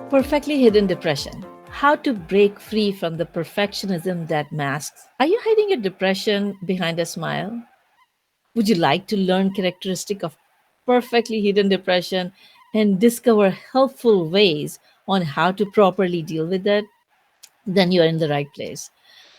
Perfectly hidden depression. How to break free from the perfectionism that masks. Are you hiding your depression behind a smile? Would you like to learn characteristic of perfectly hidden depression and discover helpful ways on how to properly deal with it? Then you're in the right place.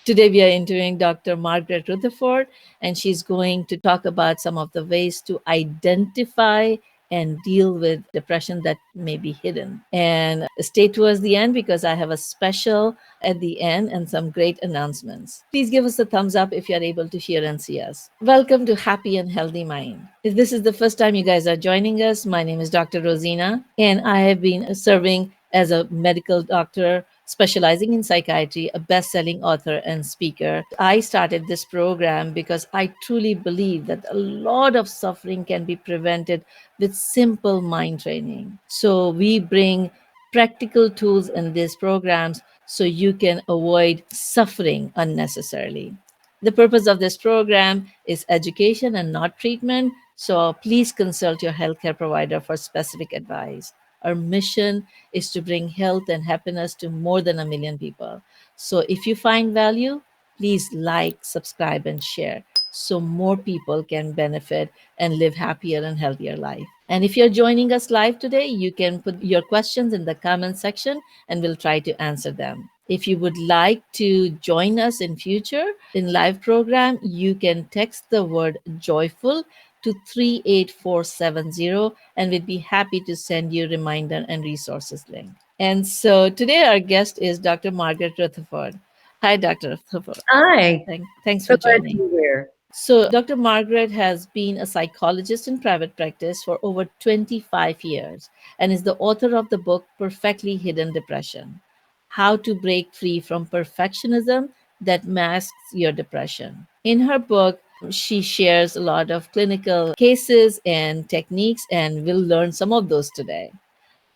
Today, we are interviewing Dr. Margaret Rutherford, and she's going to talk about some of the ways to identify and deal with depression that may be hidden. And stay towards the end because I have a special at the end and some great announcements. Please give us a thumbs up if you're able to hear and see us. Welcome to Happy and Healthy Mind. If this is the first time you guys are joining us, my name is Dr. Rozina, and I have been serving as a medical doctor specializing in psychiatry, a best-selling author and speaker. I started this program because I truly believe that a lot of suffering can be prevented with simple mind training. So we bring practical tools in these programs so you can avoid suffering unnecessarily. The purpose of this program is education and not treatment. So please consult your healthcare provider for specific advice. Our mission is to bring health and happiness to more than 1 million people. So if you find value, please like, subscribe, and share so more people can benefit and live happier and healthier life. And if you're joining us live today, you can put your questions in the comment section and we'll try to answer them. If you would like to join us in future in live program, you can text the word joyful to 38470 and we'd be happy to send you reminder and resources link. And so today our guest is Dr. Margaret Rutherford. Hi, Dr. Rutherford. Hi. Thanks So for glad to joining. be here. So, Dr. Margaret has been a psychologist in private practice for over 25 years and is the author of the book Perfectly Hidden Depression: How to Break Free from Perfectionism That Masks Your Depression. In her book, she shares a lot of clinical cases and techniques, and we'll learn some of those today.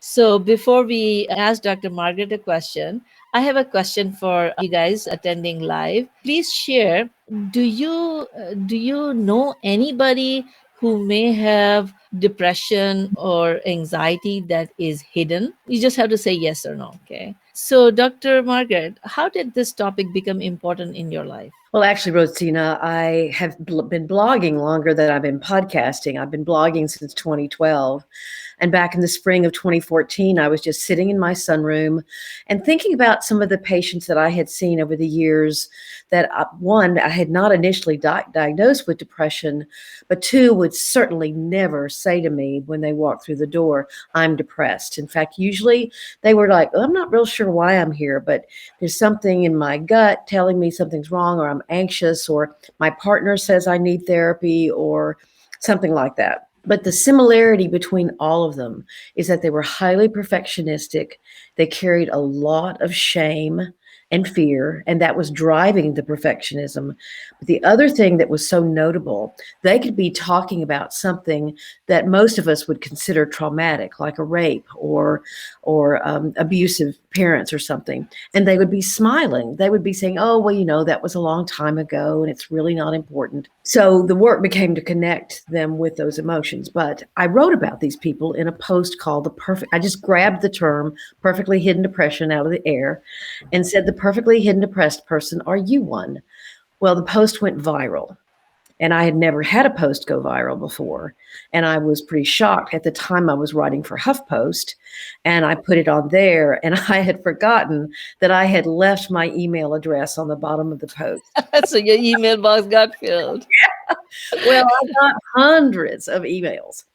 So before we ask Dr. Margaret a question, I have a question for you guys attending live. Please share. Do you know anybody who may have depression or anxiety that is hidden? You just have to say yes or no. Okay. So, Dr. Margaret, how did this topic become important in your life? Well, actually, Rozina, I have been blogging longer than I've been podcasting. I've been blogging since 2012. And back in the spring of 2014, I was just sitting in my sunroom and thinking about some of the patients that I had seen over the years that, one, I had not initially diagnosed with depression, but two, would certainly never say to me when they walked through the door, I'm depressed. In fact, usually they were like, I'm not real sure why I'm here, but there's something in my gut telling me something's wrong, or I'm anxious, or my partner says I need therapy, or something like that. But the similarity between all of them is that they were highly perfectionistic. They carried a lot of shame and fear, and that was driving the perfectionism. But the other thing that was so notable, they could be talking about something that most of us would consider traumatic, like a rape or abusive parents or something, and they would be smiling. They would be saying, "Oh, well, that was a long time ago, and it's really not important." So the work became to connect them with those emotions. But I wrote about these people in a post called "The Perfect." I just grabbed the term "perfectly hidden depression" out of the air, and said, "The perfectly hidden depressed person, are you one?" Well, the post went viral. And I had never had a post go viral before. And I was pretty shocked. At the time, I was writing for HuffPost, and I put it on there. And I had forgotten that I had left my email address on the bottom of the post. So your email box got filled. Well, I got hundreds of emails.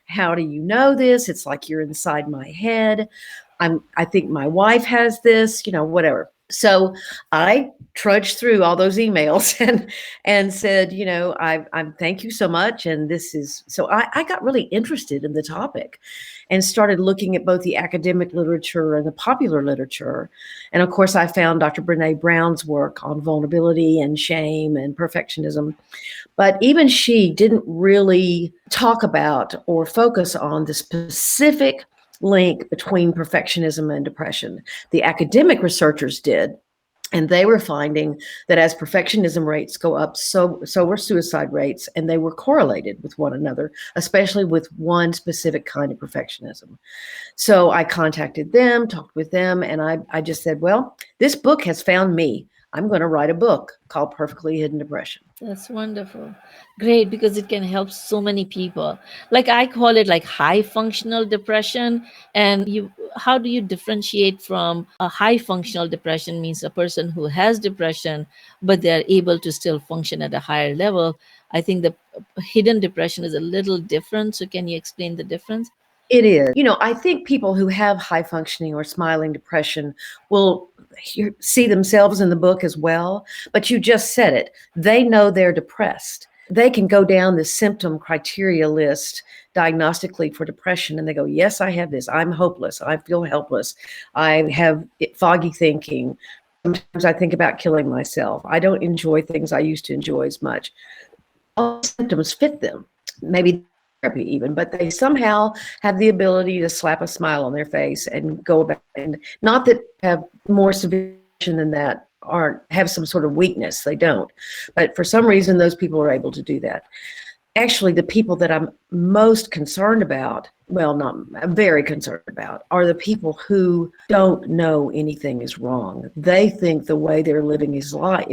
How do you know this? It's like you're inside my head. I think my wife has this, whatever. So I trudged through all those emails and said, I'm thank you so much. And this is so I got really interested in the topic and started looking at both the academic literature and the popular literature. And of course, I found Dr. Brene Brown's work on vulnerability and shame and perfectionism. But even she didn't really talk about or focus on the specific link between perfectionism and depression. The academic researchers did. And they were finding that as perfectionism rates go up, so were suicide rates, and they were correlated with one another, especially with one specific kind of perfectionism. So I contacted them, talked with them, and I just said, well, this book has found me. I'm going to write a book called Perfectly Hidden Depression. That's wonderful. Great, because it can help so many people. Like I call it like high functional depression. And you, how do you differentiate from a high functional depression means a person who has depression, but they're able to still function at a higher level. I think the hidden depression is a little different. So can you explain the difference? It is. I think people who have high functioning or smiling depression will see themselves in the book as well. But you just said it. They know they're depressed. They can go down the symptom criteria list diagnostically for depression and they go, yes, I have this. I'm hopeless. I feel helpless. I have foggy thinking. Sometimes I think about killing myself. I don't enjoy things I used to enjoy as much. All the symptoms fit them. Maybe therapy even, but they somehow have the ability to slap a smile on their face and go about. And not that have more severe than that aren't have some sort of weakness. They don't. But for some reason, those people are able to do that. Actually, the people that I'm most concerned about, well, not I'm very concerned about, are the people who don't know anything is wrong. They think the way they're living is life,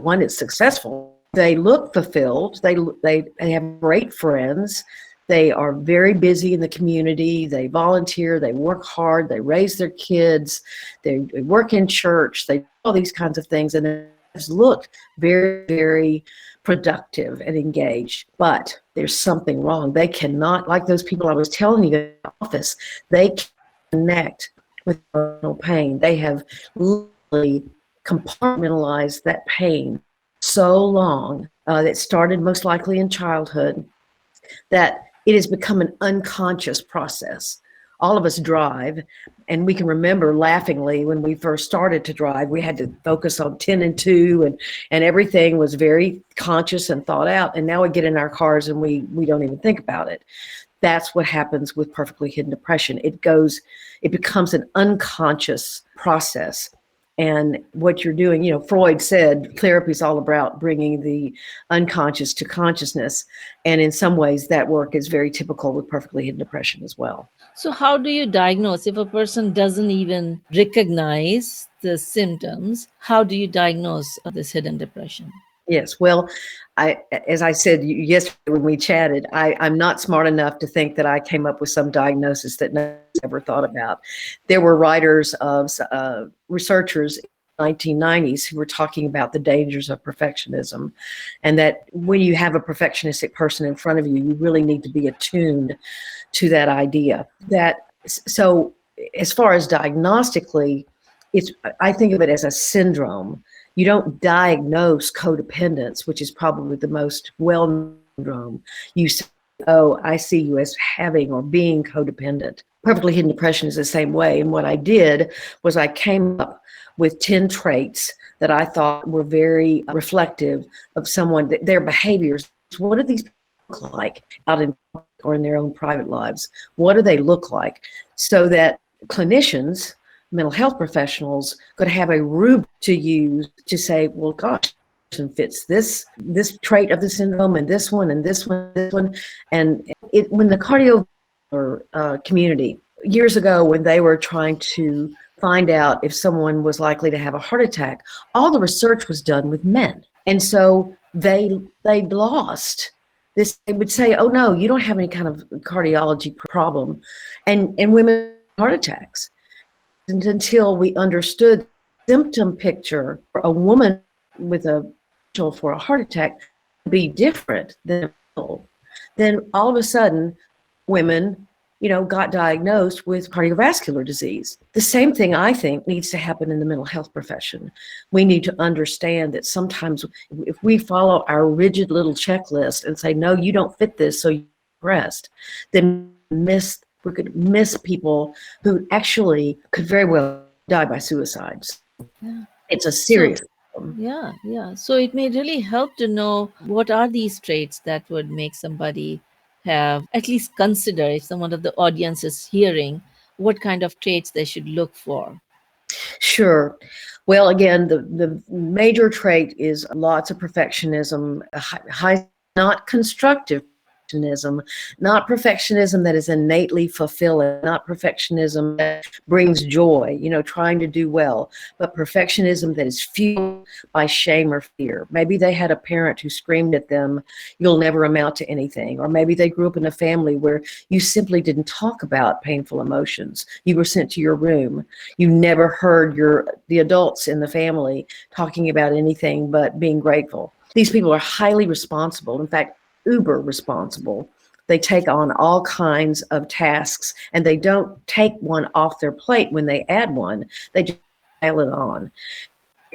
one, is successful. They look fulfilled. They have great friends. They are very busy in the community. They volunteer. They work hard. They raise their kids. They work in church. They do all these kinds of things, and they look very, very productive and engaged. But there's something wrong. They cannot, like those people I was telling you in the office, they can't connect with emotional pain. They have literally compartmentalized that pain so long that started most likely in childhood that it has become an unconscious process. All of us drive, and we can remember laughingly when we first started to drive, we had to focus on 10 and 2, and everything was very conscious and thought out. And now we get in our cars and we don't even think about it. That's what happens with perfectly hidden depression. It becomes an unconscious process. And what you're doing, Freud said therapy is all about bringing the unconscious to consciousness. And in some ways, that work is very typical with perfectly hidden depression as well. So, how do you diagnose if a person doesn't even recognize the symptoms? How do you diagnose this hidden depression? Yes. Well, as I said yesterday when we chatted, I'm not smart enough to think that I came up with some diagnosis that no one's ever thought about. There were writers of researchers in the 1990s who were talking about the dangers of perfectionism, and that when you have a perfectionistic person in front of you, you really need to be attuned to that idea. So, as far as diagnostically, I think of it as a syndrome. You don't diagnose codependence, which is probably the most well-known syndrome. You say, oh, I see you as having or being codependent. Perfectly hidden depression is the same way. And what I did was I came up with 10 traits that I thought were very reflective of someone, their behaviors. What do these people look like out in or in their own private lives? What do they look like? So that clinicians, mental health professionals, could have a rubric to use to say, well, gosh, fits this trait of the syndrome and this one and this one, this one. And when the cardiovascular community, years ago when they were trying to find out if someone was likely to have a heart attack, all the research was done with men. And so they lost this. They would say, oh, no, you don't have any kind of cardiology problem. And women have heart attacks. And until we understood the symptom picture for a woman with a potential for a heart attack be different than a male, then all of a sudden women, got diagnosed with cardiovascular disease. The same thing I think needs to happen in the mental health profession. We need to understand that sometimes if we follow our rigid little checklist and say, no, you don't fit this, so you're depressed, then we could miss people who actually could very well die by suicides. Yeah. It's a So, serious problem. yeah. So it may really help to know what are these traits that would make somebody have at least consider if someone of the audience is hearing what kind of traits they should look for. Sure. Well, again, the major trait is lots of perfectionism, high, not constructive perfectionism, not perfectionism that is innately fulfilling, not perfectionism that brings joy, trying to do well, but perfectionism that is fueled by shame or fear. Maybe they had a parent who screamed at them, "You'll never amount to anything." Or maybe they grew up in a family where you simply didn't talk about painful emotions. You were sent to your room. You never heard the adults in the family talking about anything but being grateful. These people are highly responsible. In fact, uber responsible. They take on all kinds of tasks, and they don't take one off their plate when they add one. They just pile it on.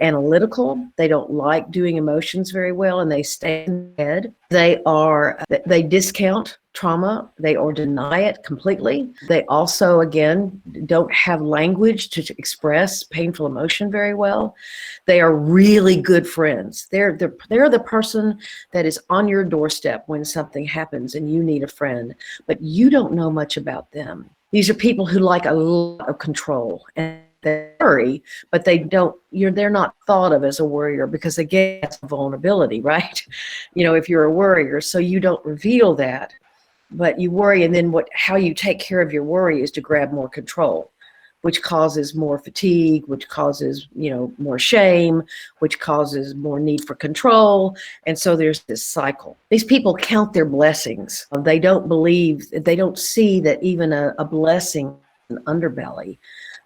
Analytical. They don't like doing emotions very well, and they stay in their head. They discount trauma. They or deny it completely. They also, again, don't have language to express painful emotion very well. They are really good friends. They're the person that is on your doorstep when something happens and you need a friend, but you don't know much about them. These are people who like a lot of control, and they worry, but they're not thought of as a worrier because, again, that's a vulnerability, right? If you're a worrier, so you don't reveal that, but you worry, and then how you take care of your worry is to grab more control, which causes more fatigue, which causes, more shame, which causes more need for control. And so there's this cycle. These people count their blessings. They don't see that even a blessing, an underbelly,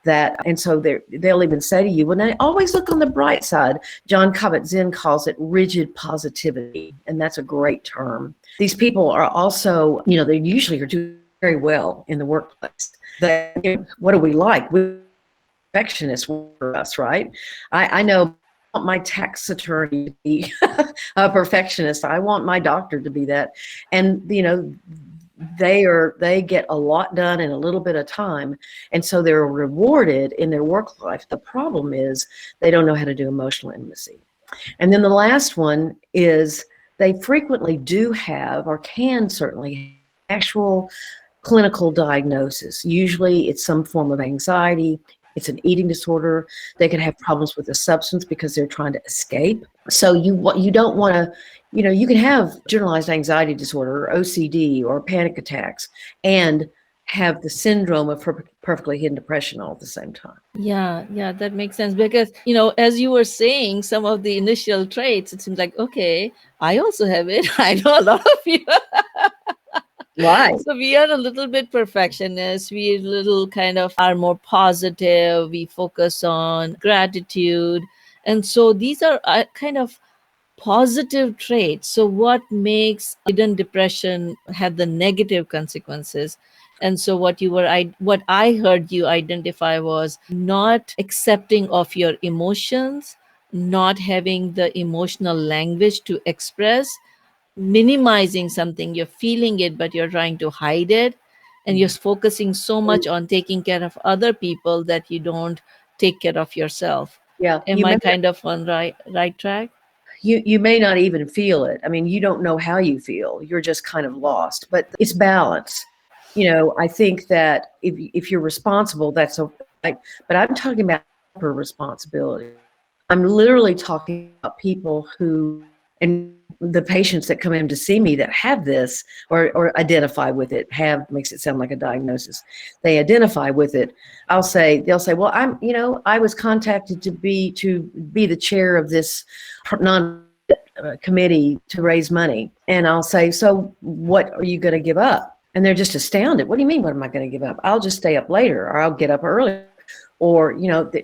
and so they'll even say to you, "When I always look on the bright side." John Kabat-Zinn calls it rigid positivity, and that's a great term. These people are also, they usually are doing very well in the workplace. What do we like? We're perfectionists for us, right? I know I want my tax attorney to be a perfectionist. I want my doctor to be that. And, they get a lot done in a little bit of time, and so they're rewarded in their work life. The problem is they don't know how to do emotional intimacy. And then the last one is they frequently do have, or can certainly have, actual clinical diagnosis. Usually it's some form of anxiety, it's an eating disorder. They could have problems with a substance because they're trying to escape. So you don't want to, you can have generalized anxiety disorder or OCD or panic attacks and have the syndrome of perfectly hidden depression all at the same time. Yeah, yeah, that makes sense because, as you were saying, some of the initial traits, it seems like, okay, I also have it. I know a lot of you. Right. So we are a little bit perfectionist. We a little kind of are more positive. We focus on gratitude. And so these are kind of positive traits. So what makes hidden depression have the negative consequences? And so what I heard you identify was not accepting of your emotions, not having the emotional language to express, minimizing something, you're feeling it but you're trying to hide it, and you're focusing so much on taking care of other people that you don't take care of yourself. Yeah. Am I kind of on right track? You may not even feel it. I mean, you don't know how you feel. You're just kind of lost. But it's balance. I think that if you're responsible, that's okay. But I'm talking about hyper responsibility. I'm literally talking about people who, and the patients that come in to see me that have this or identify with it, have makes it sound like a diagnosis. They identify with it. They'll say, "Well, I was contacted to be the chair of this non committee to raise money." And I'll say, "So what are you going to give up?" And they're just astounded. "What do you mean, what am I going to give up? I'll just stay up later, or I'll get up early." Or,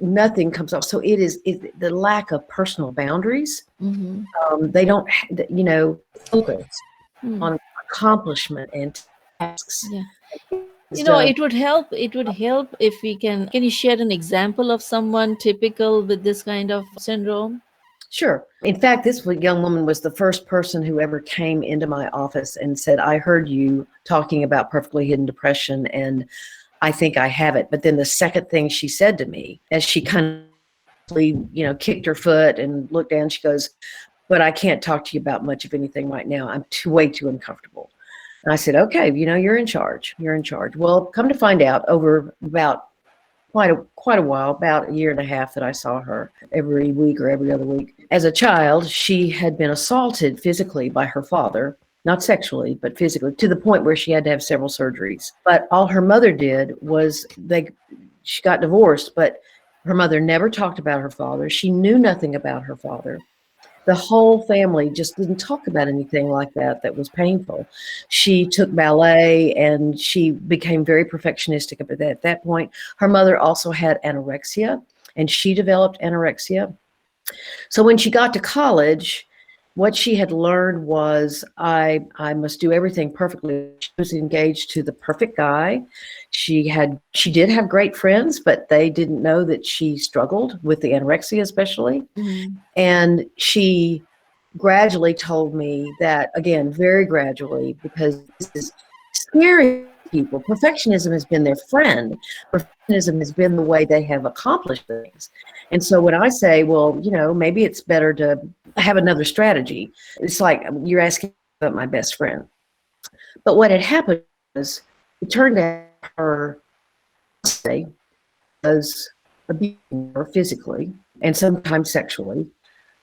nothing comes up. So it is the lack of personal boundaries. Mm-hmm. They don't, focus Hmm. on accomplishment and tasks. Yeah. It's done. It would help if we can you share an example of someone typical with this kind of syndrome? Sure. In fact, this young woman was the first person who ever came into my office and said, "I heard you talking about perfectly hidden depression, and I think I have it." But then the second thing she said to me, as she kind of, kicked her foot and looked down, she goes, "But I can't talk to you about much of anything right now. I'm way too uncomfortable." And I said, "Okay, you're in charge. You're in charge." Well, come to find out, over about quite a while, about a year and a half that I saw her every week or every other week. As a child, she had been assaulted physically by her father, not sexually, but physically, to the point where she had to have several surgeries. But all her mother did was she got divorced, but her mother never talked about her father. She knew nothing about her father. The whole family just didn't talk about anything like that was painful. She took ballet and she became very perfectionistic at that point. Her mother also had anorexia and she developed anorexia. So when she got to college, what she had learned was I must do everything perfectly. She was engaged to the perfect guy. She did have great friends, but they didn't know that she struggled with the anorexia especially. Mhm. And she gradually told me that, again, very gradually, because this is scary to people. Perfectionism has been their friend. Perfectionism has been the way they have accomplished things. And so when I say, well, maybe it's better to have another strategy, it's like you're asking about my best friend. But what had happened was it turned out her say was abusing her physically and sometimes sexually,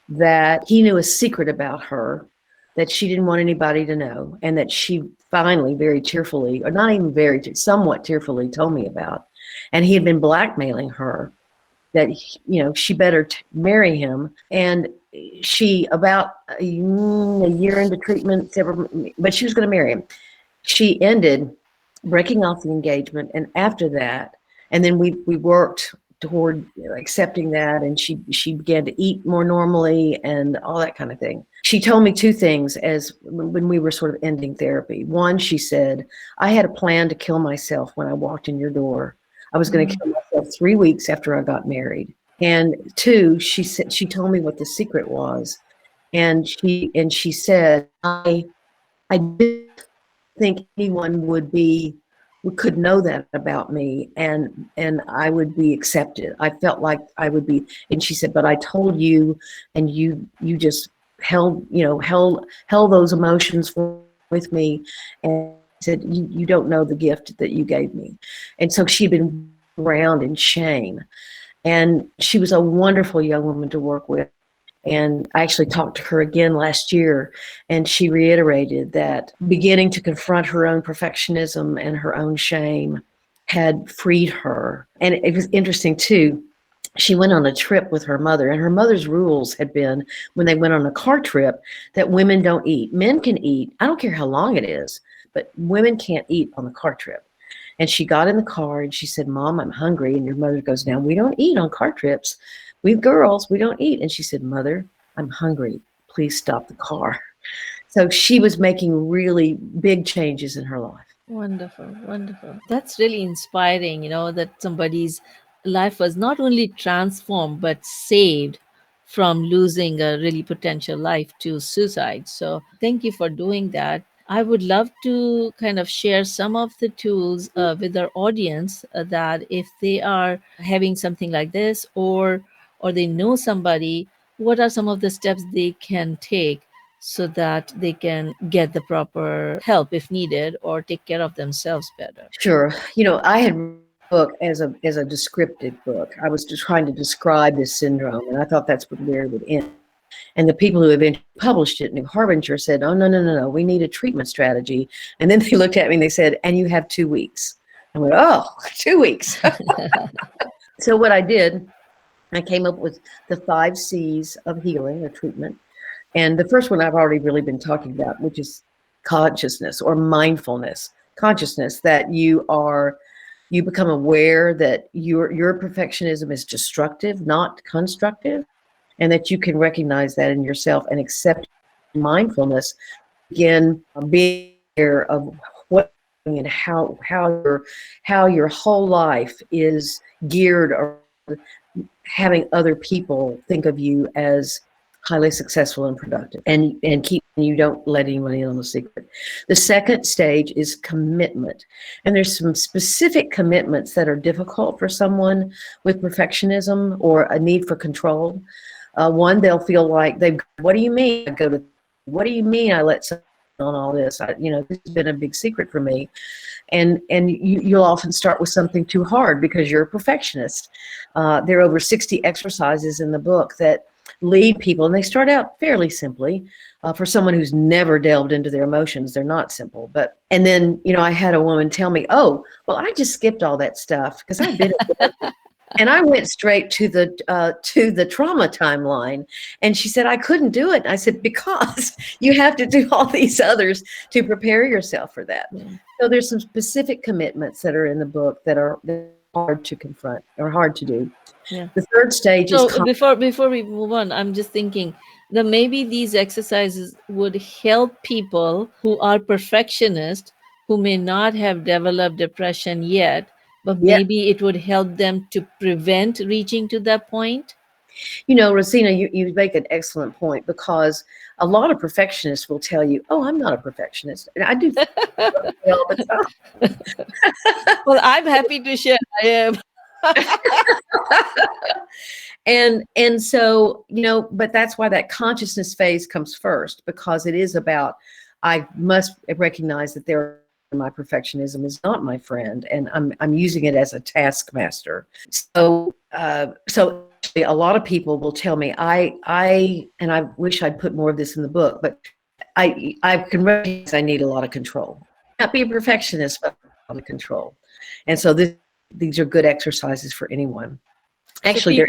that he knew a secret about her that she didn't want anybody to know, and that she finally, very tearfully, or not even very, somewhat tearfully, told me about. And he had been blackmailing her that she better marry him. And she, about a year into treatment, but she was going to marry him. She ended breaking off the engagement, and after that, and then we worked toward accepting that, and she began to eat more normally and all that kind of thing. She told me two things as when we were sort of ending therapy. One, she said, I had a plan to kill myself when I walked in your door. I was going to Mhm. kill myself 3 weeks after I got married. And two, she told me what the secret was. And she said, I didn't think anyone could know that about me, and I would be accepted. I felt like I would be. And she said, but I told you, and you just held those emotions with me, and said you don't know the gift that you gave me. And so she'd been around in shame, and she was a wonderful young woman to work with. And I actually talked to her again last year, and she reiterated that beginning to confront her own perfectionism and her own shame had freed her. And it was interesting, too. She went on a trip with her mother, and her mother's rules had been, when they went on a car trip, that women don't eat. Men can eat, I don't care how long it is, but women can't eat on the car trip. And she got in the car and she said, Mom, I'm hungry. And your mother goes, Now, we don't eat on car trips. We girls, we don't eat. And she said, Mother, I'm hungry. Please stop the car. So she was making really big changes in her life. Wonderful, wonderful. That's really inspiring, that somebody's life was not only transformed but saved from losing a really potential life to suicide. So, thank you for doing that. I would love to kind of share some of the tools with our audience that if they are having something like this, or they know somebody, what are some of the steps they can take so that they can get the proper help if needed or take care of themselves better. Sure. I had written a book as a descriptive book. I was just trying to describe this syndrome, and I thought that's where it would end. And the people who eventually published it, New Harbinger, said, Oh, no, no, no, no, we need a treatment strategy. And then they looked at me and they said, And you have 2 weeks. I went, Oh, 2 weeks. So what I did, I came up with the 5 C's of healing or treatment. And the first one I've already really been talking about, which is consciousness or mindfulness. Consciousness, that you become aware that your perfectionism is destructive, not constructive, and that you can recognize that in yourself and accept mindfulness. Begin being aware of what and how your whole life is geared around having other people think of you as highly successful and productive, and keep you don't let anyone in on the secret. The second stage is commitment, and there's some specific commitments that are difficult for someone with perfectionism or a need for control. One, they'll feel like what do you mean I go to, what do you mean I let someone on all this. This has been a big secret for me. And you'll often start with something too hard because you're a perfectionist. There are over 60 exercises in the book that lead people, and they start out fairly simply. For someone who's never delved into their emotions, they're not simple. And then, I had a woman tell me, "Oh, well, I just skipped all that stuff because I've been at work." And I went straight to the trauma timeline. And she said, "I couldn't do it." I said, "Because you have to do all these others to prepare yourself for that." Yeah. So there's some specific commitments that are in the book that are hard to confront or hard to do. Yeah. The third stage is So before we move on, I'm just thinking that maybe these exercises would help people who are perfectionists, who may not have developed depression yet, but yeah. maybe it would help them to prevent reaching to that point. Rosina, you make an excellent point, because a lot of perfectionists will tell you, "Oh, I'm not a perfectionist." And I do all the time. Well, I'm happy to share I am. And so, but that's why that consciousness phase comes first, because it is about, I must recognize that my perfectionism is not my friend, and I'm using it as a taskmaster. So actually, a lot of people will tell me, and I wish I'd put more of this in the book, but I can recognize I need a lot of control. Not be a perfectionist, but a lot of control. And so these are good exercises for anyone. So Actually, they're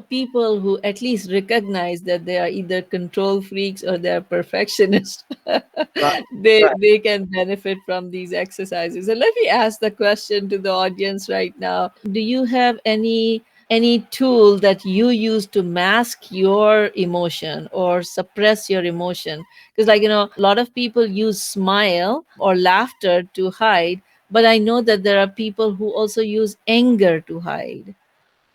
people who at least recognize that they are either control freaks or they are perfectionists, right, they can benefit from these exercises. And let me ask the question to the audience right now: do you have any tool that you use to mask your emotion or suppress your emotion? Because, like, a lot of people use smile or laughter to hide, but I know that there are people who also use anger to hide,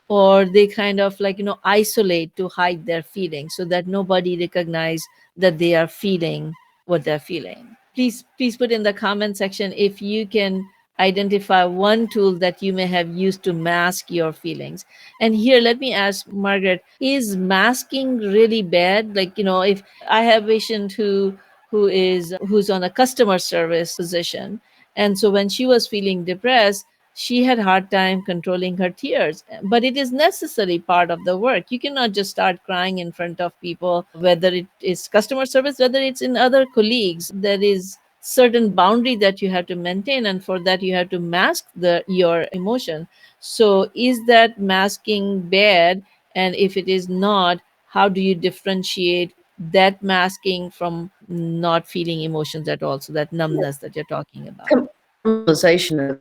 or they kind of, like, isolate to hide their feelings so that nobody recognize that they are feeling what they're feeling. Please put in the comment section if you can identify one tool that you may have used to mask your feelings. And here, let me ask Margaret, is masking really bad? Like, if I have a patient who's on a customer service position, and so when she was feeling depressed, she had hard time controlling her tears, but it is necessary part of the work. You cannot just start crying in front of people, whether it is customer service, whether it's in other colleagues. There is certain boundary that you have to maintain, and for that you have to mask your emotion. So is that masking bad? And if it is not, how do you differentiate that masking from not feeling emotions at all, so that numbness that you're talking about? realization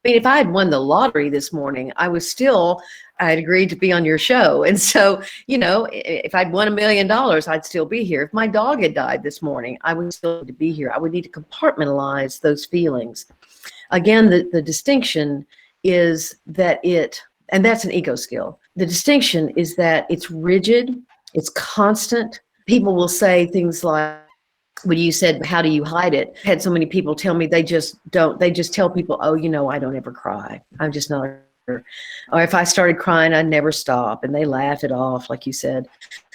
if I had won the lottery this morning, I had agreed to be on your show. And so, if I'd won $1 million, I'd still be here. If my dog had died this morning, I would still need to be here. I would need to compartmentalize those feelings. Again, the distinction is that and that's an ego skill. The distinction is that it's rigid, it's constant. People will say things like, when you said, "How do you hide it?" I had so many people tell me they just don't. They just tell people, "Oh, I don't ever cry. I'm just not." Or if I started crying, I'd never stop. And they laugh it off, like you said.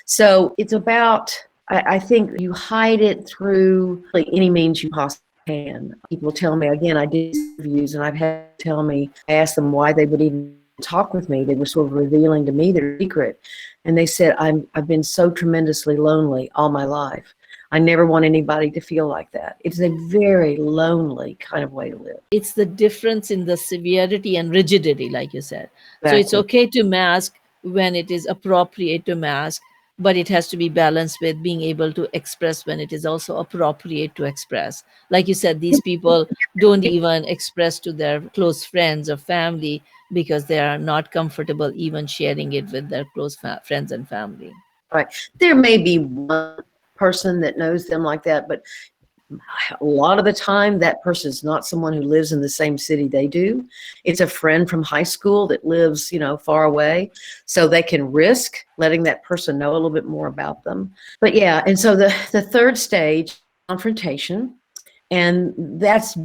So it's about, I think you hide it through like any means you possibly can. People tell me, again, I did interviews, and I've had to tell me, I asked them why they would even talk with me. They were sort of revealing to me their secret. And they said, I've been so tremendously lonely all my life. I never want anybody to feel like that. It's a very lonely kind of way to live. It's the difference in the severity and rigidity, like you said. So it's Exactly. okay to mask when it is appropriate to mask, but it has to be balanced with being able to express when it is also appropriate to express. Like you said, these people don't even express to their close friends or family because they are not comfortable even sharing it with their close friends and family. Right. There may be one person that knows them like that, but a lot of the time that person is not someone who lives in the same city they do. It's a friend from high school that lives, far away, so they can risk letting that person know a little bit more about them. But yeah, and so the third stage, confrontation, and that's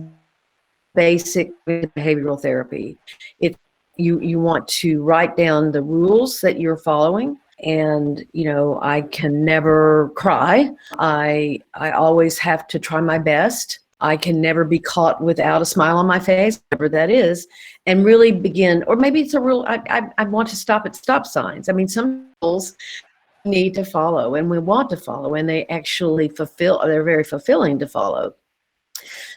basic behavioral therapy. It You want to write down the rules that you're following, And I can never cry. I always have to try my best. I can never be caught without a smile on my face, whatever that is, and really begin. Or maybe it's a rule. I want to stop at stop signs. I mean, some rules need to follow, and we want to follow, and they actually fulfill. They're very fulfilling to follow.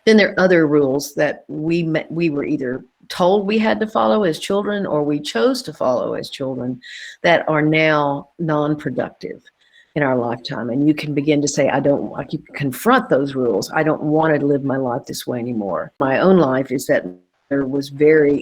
Then there are other rules that we were either told we had to follow as children or we chose to follow as children that are now non-productive in our lifetime. And you can begin to say, I don't like, you can confront those rules. I don't want to live my life this way anymore. My own life is that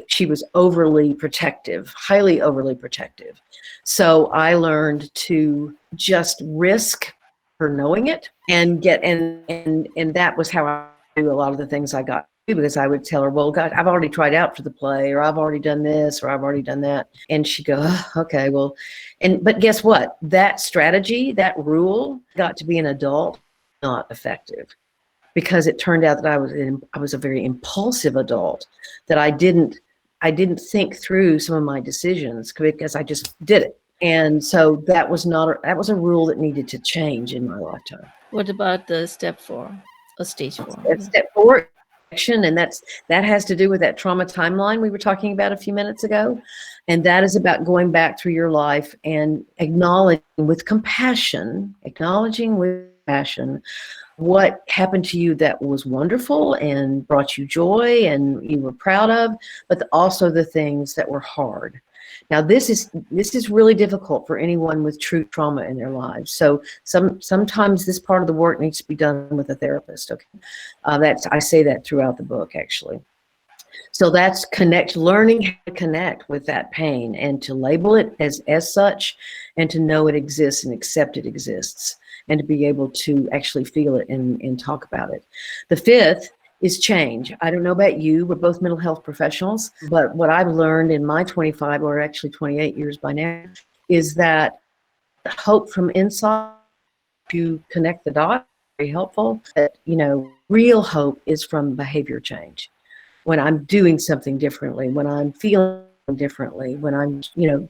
she was overly protective, highly overly protective. So I learned to just risk her knowing it and that was how I do a lot of the things I got to do, because I would tell her, well, God, I've already tried out for the play, or I've already done this, or I've already done that. And she'd go, oh, okay, well, but guess what? That strategy, that rule got to be an adult, not effective, because it turned out that I was a very impulsive adult, that I didn't think through some of my decisions because I just did it. And so that was a rule that needed to change in my lifetime. What about the step 4 or stage 4? Step 4, action, and that has to do with that trauma timeline we were talking about a few minutes ago. And that is about going back through your life and acknowledging with compassion what happened to you that was wonderful and brought you joy and you were proud of, but also the things that were hard. Now, this is really difficult for anyone with true trauma in their lives. So sometimes this part of the work needs to be done with a therapist. Okay, I say that throughout the book, actually. So that's learning how to connect with that pain and to label it as such, and to know it exists and accept it exists, and to be able to actually feel it and talk about it. The 5th is change. I don't know about you, we're both mental health professionals, but what I've learned in my 25 or actually 28 years by now is that hope from inside, to connect the dots, very helpful. That, real hope is from behavior change. When I'm doing something differently, when I'm feeling differently, when I'm,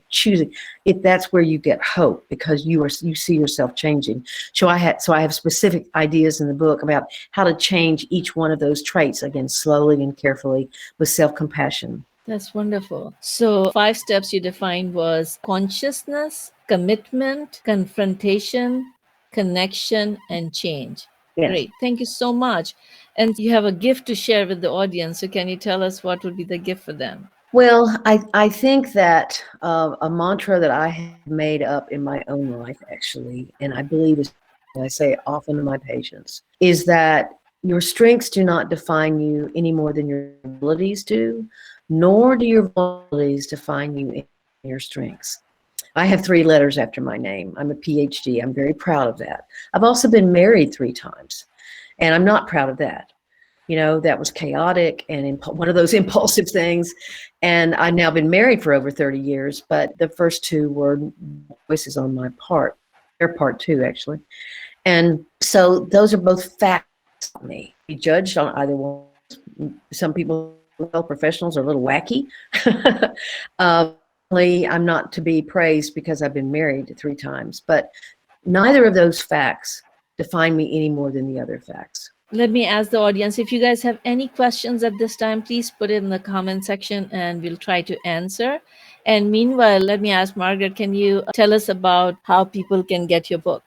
choosing, that's where you get hope, because you see yourself changing. So I have specific ideas in the book about how to change each one of those traits, again, slowly and carefully, with self-compassion. That's wonderful. So 5 steps you defined was consciousness, commitment, confrontation, connection, and change. Yes. Great. Thank you so much. And you have a gift to share with the audience. So can you tell us what would be the gift for them? Well, I think that a mantra that I have made up in my own life, actually, and I believe is, I say it often to my patients, is that your strengths do not define you any more than your abilities do, nor do your abilities define you in your strengths. I have 3 letters after my name. I'm a PhD. I'm very proud of that. I've also been married 3 times, and I'm not proud of that. That was chaotic and one of those impulsive things. And I've now been married for over 30 years, but the first 2 were choices on my part. Their part too, actually. And so those are both facts of me. Be judged on either one. Some people, professionals, are a little wacky. I'm not to be praised because I've been married 3 times, but neither of those facts define me any more than the other facts. Let me ask the audience, if you guys have any questions at this time, please put it in the comment section and we'll try to answer. And meanwhile, let me ask Margaret, can you tell us about how people can get your book?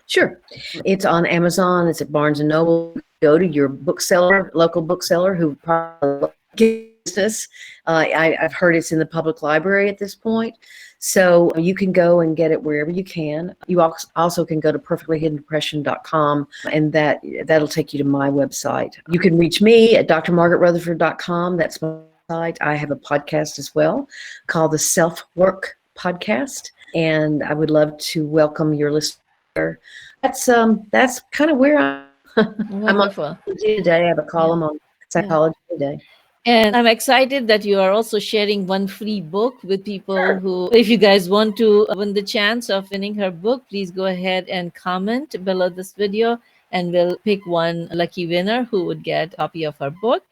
Sure. It's on Amazon. It's at Barnes & Noble. Go to your bookseller, local bookseller, who probably business. I've heard it's in the public library at this point. So you can go and get it wherever you can. You also can go to perfectlyhiddendepression.com, and that'll take you to my website. You can reach me at drmargaretrutherford.com. That's my site. I have a podcast as well called the Self-Work Podcast, and I would love to welcome your listener. That's kind of where I'm Wonderful. on today. I have a column on psychology today. And I'm excited that you are also sharing one free book with people who, if you guys want to win the chance of winning her book, please go ahead and comment below this video and we'll pick one lucky winner who would get a copy of her book.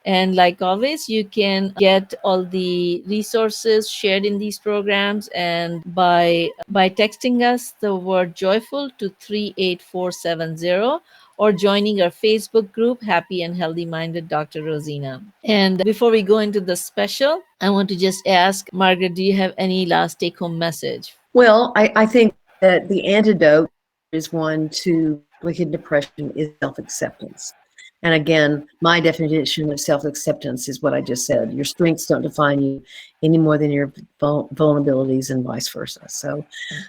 And like always, you can get all the resources shared in these programs and by texting us the word joyful to 38470 or joining our Facebook group, Happy and Healthy Minded Dr. Rosina. And before we go into the special, I want to just ask Margaret, do you have any last take home message? Well, I think that the antidote is one to complicated depression is self-acceptance. And again, my definition of self-acceptance is what I just said. Your strengths don't define you any more than your vulnerabilities and vice versa. So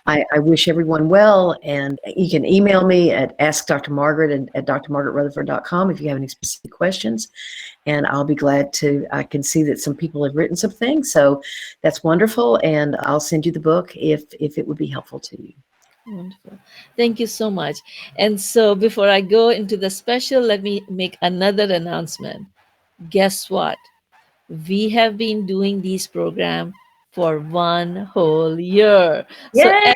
I wish everyone well. And you can email me at askdrmargaret at drmargaretrutherford.com if you have any specific questions. And I'll be glad to, I can see that some people have written some things. So that's wonderful. And I'll send you the book if it would be helpful to you. Wonderful. Thank you so much. And so before I go into the special, let me make another announcement. Guess what? We have been doing these programs for one whole year. So Yay!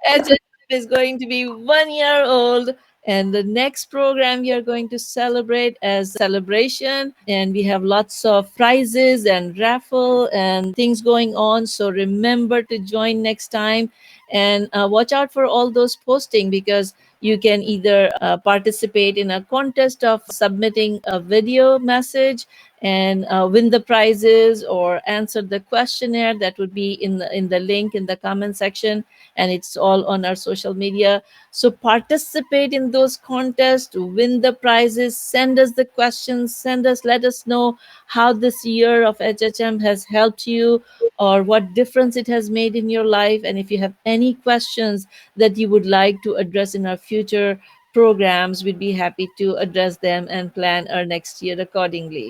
HM is going to be 1 year old. And the next program we are going to celebrate as celebration. And we have lots of prizes and raffle and things going on. So remember to join next time and watch out for all those posting because you can either participate in a contest of submitting a video message and win the prizes or answer the questionnaire that would be in the link in the comment section, and it's all on our social media. So participate in those contests, win the prizes, send us the questions, let us know how this year of HHM has helped you or what difference it has made in your life. And if you have any questions that you would like to address in our future programs, we'd be happy to address them and plan our next year accordingly.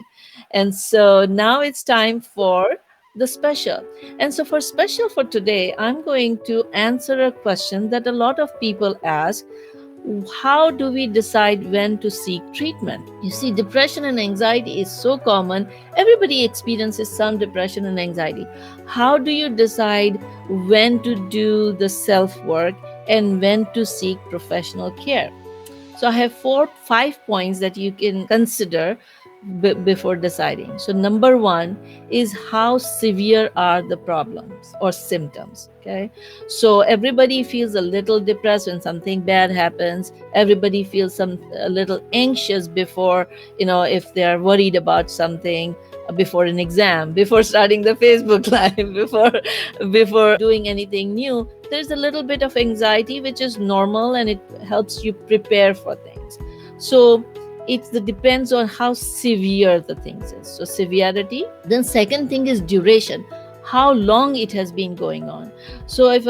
And so now it's time for the special. And so for special for today, I'm going to answer a question that a lot of people ask. How do we decide when to seek treatment? You see, depression and anxiety is so common. Everybody experiences some depression and anxiety. How do you decide when to do the self work and when to seek professional care? So I have 5 points that you can consider before deciding. So number one is how severe are the problems or symptoms. Okay, so everybody feels a little depressed when something bad happens. Everybody feels a little anxious before, if they are worried about something, before an exam, before starting the Facebook live, before doing anything new. There's a little bit of anxiety, which is normal, and it helps you prepare for things. So it depends on how severe the things is. So severity. Then second thing is duration, how long it has been going on. So if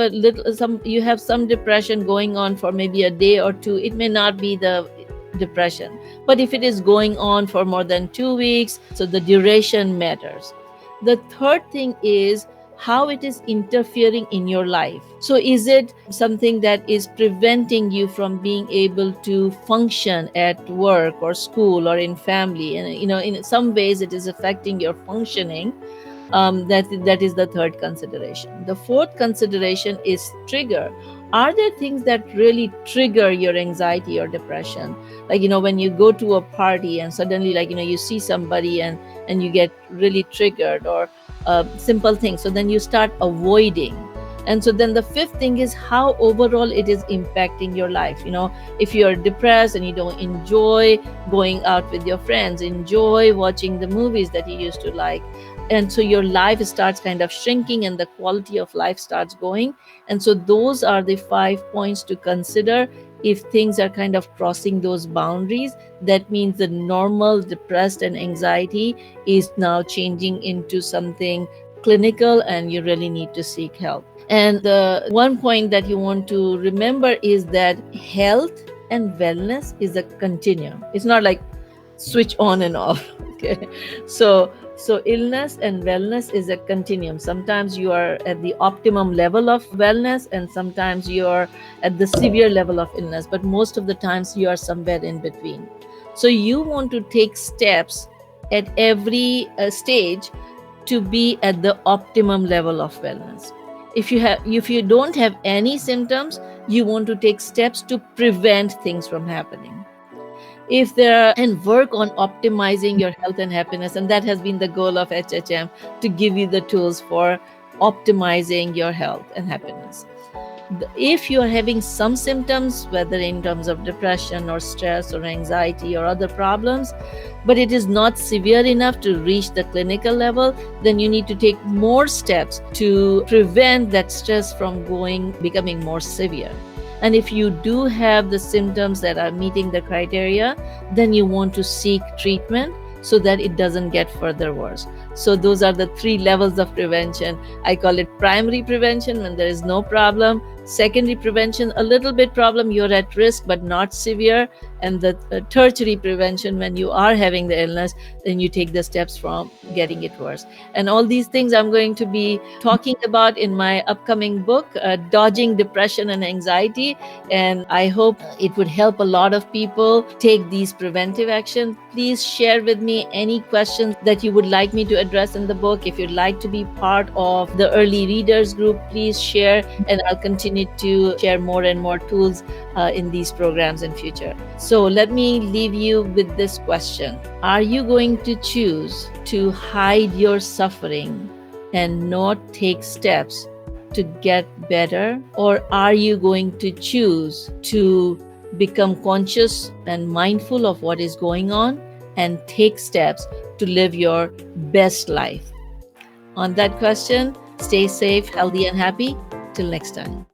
you have some depression going on for maybe a day or two, it may not be the depression. But if it is going on for more than 2 weeks, so the duration matters. The third thing is how it is interfering in your life. So is it something that is preventing you from being able to function at work or school or in family? And in some ways it is affecting your functioning. That is the third consideration. The fourth consideration is trigger. Are there things that really trigger your anxiety or depression? Like, when you go to a party and suddenly, like, you see somebody and you get really triggered, or simple things. So then you start avoiding. And so then the fifth thing is how overall it is impacting your life. If you're depressed and you don't enjoy going out with your friends, enjoy watching the movies that you used to like, and so your life starts kind of shrinking and the quality of life starts going. And so those are the 5 points to consider. If things are kind of crossing those boundaries, that means the normal depressed and anxiety is now changing into something clinical and you really need to seek help. And the one point that you want to remember is that health and wellness is a continuum. It's not like switch on and off. Okay, so illness and wellness is a continuum. Sometimes you are at the optimum level of wellness and sometimes you are at the severe level of illness, but most of the times you are somewhere in between. So you want to take steps at every stage to be at the optimum level of wellness. If you don't have any symptoms, you want to take steps to prevent things from happening. if there are, and work on optimizing your health and happiness. And that has been the goal of HHM, to give you the tools for optimizing your health and happiness. If you are having some symptoms, whether in terms of depression or stress or anxiety or other problems, but it is not severe enough to reach the clinical level, then you need to take more steps to prevent that stress from becoming more severe. And if you do have the symptoms that are meeting the criteria, then you want to seek treatment so that it doesn't get further worse. So those are the 3 levels of prevention. I call it primary prevention, when there is no problem; secondary prevention, a little bit problem, you're at risk but not severe; and the tertiary prevention, when you are having the illness, then you take the steps from getting it worse. And all these things I'm going to be talking about in my upcoming book, Dodging Depression and Anxiety. And I hope it would help a lot of people take these preventive actions. Please share with me any questions that you would like me to address in the book. If you'd like to be part of the early readers group, please share, and I'll continue to share more and more tools in these programs in future. So let me leave you with this question: are you going to choose to hide your suffering and not take steps to get better? Or are you going to choose to become conscious and mindful of what is going on and take steps to live your best life? On that question, stay safe, healthy, and happy. Till next time.